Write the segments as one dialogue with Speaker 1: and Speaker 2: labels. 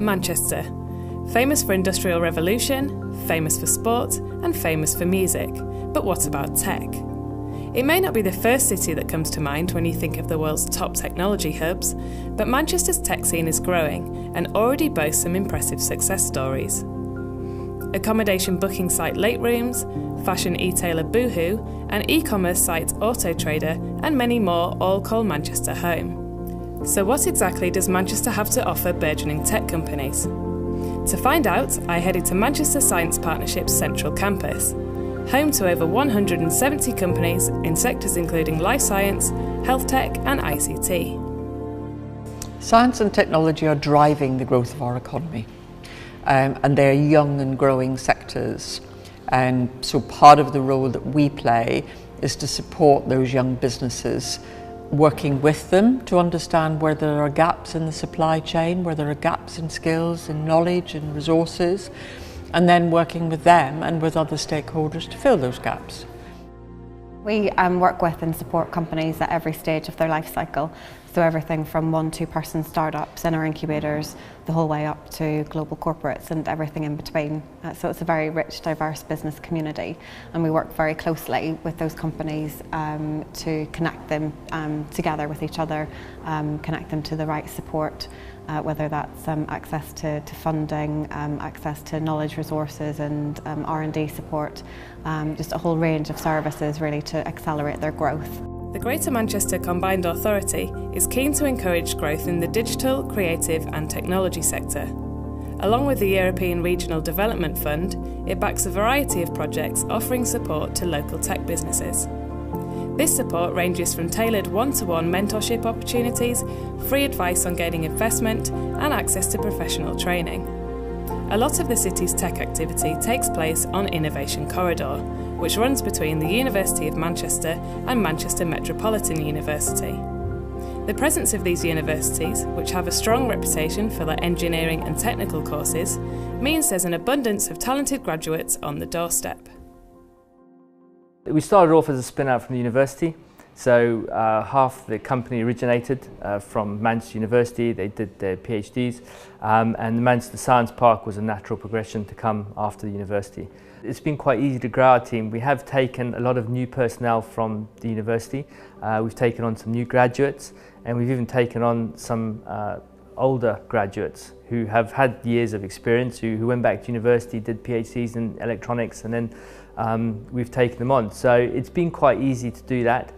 Speaker 1: Manchester. Famous for Industrial Revolution, famous for sport, and famous for music. But what about tech? It may not be the first city that comes to mind when you think of the world's top technology hubs, but Manchester's tech scene is growing and already boasts some impressive success stories. Accommodation booking site Late Rooms, fashion e-tailer Boohoo, and e-commerce site Autotrader, and many more all call Manchester home. So what exactly does Manchester have to offer burgeoning tech companies? To find out, I headed to Manchester Science Partnership's Central Campus, home to over 170 companies in sectors including life science, health tech and ICT.
Speaker 2: Science and technology are driving the growth of our economy, and they're young and growing sectors. And so part of the role that we play is to support those young businesses, working with them to understand where there are gaps in the supply chain, where there are gaps in skills and knowledge and resources, and then working with them and with other stakeholders to fill those gaps.
Speaker 3: We work with and support companies at every stage of their life cycle. So everything from 1-2-person startups in our incubators, the whole way up to global corporates and everything in between. So it's a very rich, diverse business community, and we work very closely with those companies to connect them together with each other, connect them to the right support, whether that's access to funding, access to knowledge resources and R&D support, just a whole range of services really to accelerate their growth.
Speaker 1: The Greater Manchester Combined Authority is keen to encourage growth in the digital, creative and technology sector. Along with the European Regional Development Fund, it backs a variety of projects offering support to local tech businesses. This support ranges from tailored one-to-one mentorship opportunities, free advice on gaining investment and access to professional training. A lot of the city's tech activity takes place on Innovation Corridor, which runs between the University of Manchester and Manchester Metropolitan University. The presence of these universities, which have a strong reputation for their engineering and technical courses, means there's an abundance of talented graduates on the doorstep.
Speaker 4: We started off as a spin-out from the university. So half the company originated from Manchester University. They did their PhDs, and the Manchester Science Park was a natural progression to come after the university. It's been quite easy to grow our team. We have taken a lot of new personnel from the university. We've taken on some new graduates, and we've even taken on some older graduates who have had years of experience, who went back to university, did PhDs in electronics, and then we've taken them on. So it's been quite easy to do that.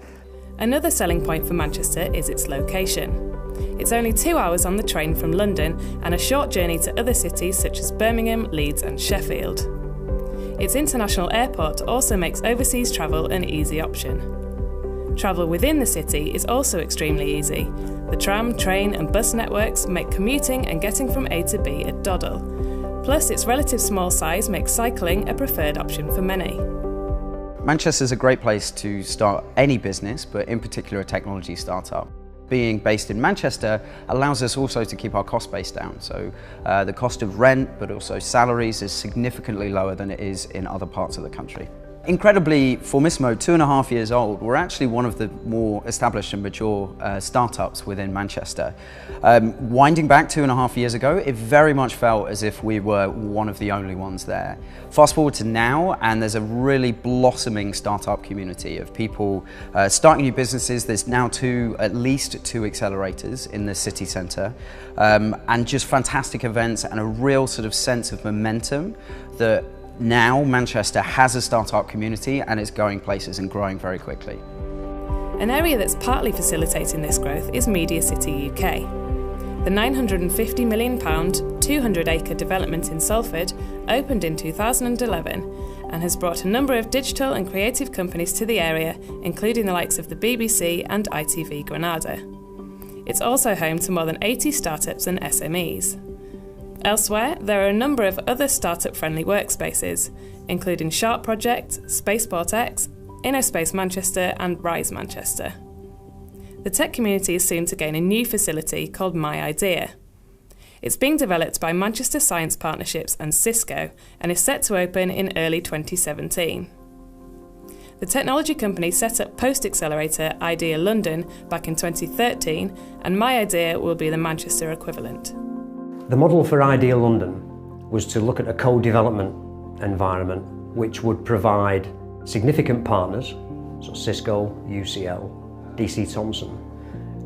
Speaker 1: Another selling point for Manchester is its location. It's only 2 hours on the train from London and a short journey to other cities such as Birmingham, Leeds and Sheffield. Its international airport also makes overseas travel an easy option. Travel within the city is also extremely easy. The tram, train and bus networks make commuting and getting from A to B a doddle. Plus, its relative small size makes cycling a preferred option for many.
Speaker 5: Manchester is a great place to start any business, but in particular a technology startup. Being based in Manchester allows us also to keep our cost base down. So the cost of rent, but also salaries, is significantly lower than it is in other parts of the country. Incredibly, Formismo, 2.5 years old, we're actually one of the more established and mature startups within Manchester. Winding back 2.5 years ago, it very much felt as if we were one of the only ones there. Fast forward to now, and there's a really blossoming startup community of people starting new businesses. There's now at least two accelerators in the city centre, and just fantastic events and a real sort of sense of momentum that now Manchester has a startup community and is going places and growing very quickly.
Speaker 1: An area that's partly facilitating this growth is Media City UK. The £950 million, 200-acre development in Salford opened in 2011 and has brought a number of digital and creative companies to the area, including the likes of the BBC and ITV Granada. It's also home to more than 80 startups and SMEs. Elsewhere, there are a number of other startup-friendly workspaces, including Sharp Project, Spaceport X, InnoSpace Manchester and Rise Manchester. The tech community is soon to gain a new facility called MyIdea. It's being developed by Manchester Science Partnerships and Cisco and is set to open in early 2017. The technology company set up post-accelerator Idea London back in 2013, and MyIdea will be the Manchester equivalent.
Speaker 6: The model for Ideal London was to look at a co-development environment which would provide significant partners, so Cisco, UCL, DC Thomson,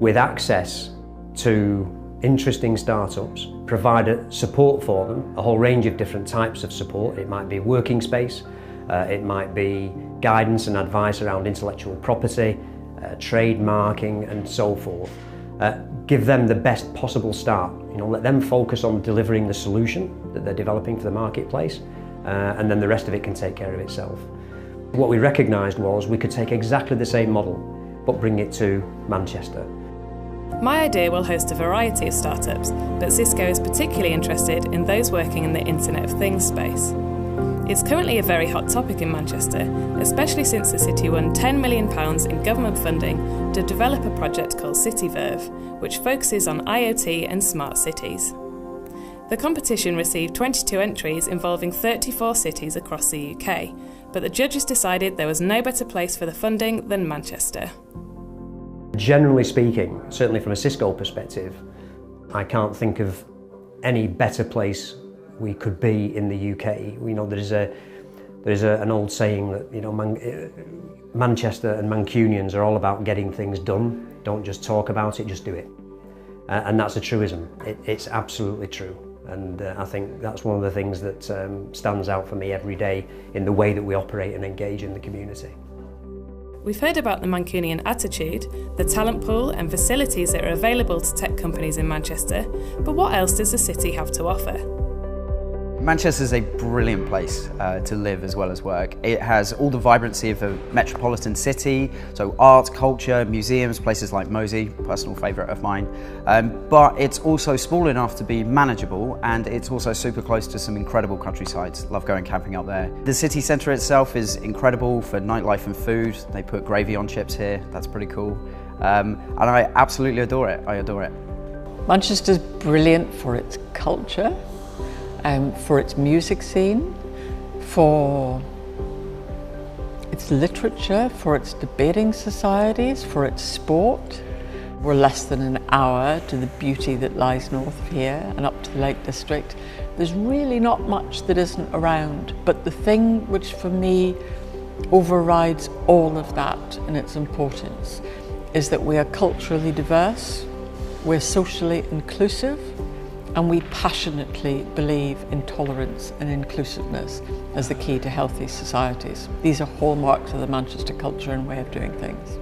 Speaker 6: with access to interesting startups, provide support for them, a whole range of different types of support. It might be working space, it might be guidance and advice around intellectual property, trademarking and so forth. Give them the best possible start. Let them focus on delivering the solution that they're developing for the marketplace, and then the rest of it can take care of itself. What we recognised was we could take exactly the same model, but bring it to Manchester.
Speaker 1: My Idea will host a variety of startups, but Cisco is particularly interested in those working in the Internet of Things space. It's currently a very hot topic in Manchester, especially since the city won £10 million in government funding to develop a project called CityVerve, which focuses on IoT and smart cities. The competition received 22 entries involving 34 cities across the UK, but the judges decided there was no better place for the funding than Manchester.
Speaker 6: Generally speaking, certainly from a Cisco perspective, I can't think of any better place we could be in the UK. There's an old saying that Manchester and Mancunians are all about getting things done. Don't just talk about it, just do it. And that's a truism. It's absolutely true. And I think that's one of the things that stands out for me every day in the way that we operate and engage in the community.
Speaker 1: We've heard about the Mancunian attitude, the talent pool and facilities that are available to tech companies in Manchester, but what else does the city have to offer?
Speaker 5: Manchester is a brilliant place to live as well as work. It has all the vibrancy of a metropolitan city, so art, culture, museums, places like Mosey, personal favourite of mine. But it's also small enough to be manageable, and it's also super close to some incredible countrysides. Love going camping up there. The city centre itself is incredible for nightlife and food. They put gravy on chips here, that's pretty cool. And I absolutely adore it, I adore it.
Speaker 2: Manchester's brilliant for its culture, for its music scene, for its literature, for its debating societies, for its sport. We're less than an hour to the beauty that lies north of here and up to the Lake District. There's really not much that isn't around, but the thing which for me overrides all of that in its importance is that we are culturally diverse, we're socially inclusive, and we passionately believe in tolerance and inclusiveness as the key to healthy societies. These are hallmarks of the Manchester culture and way of doing things.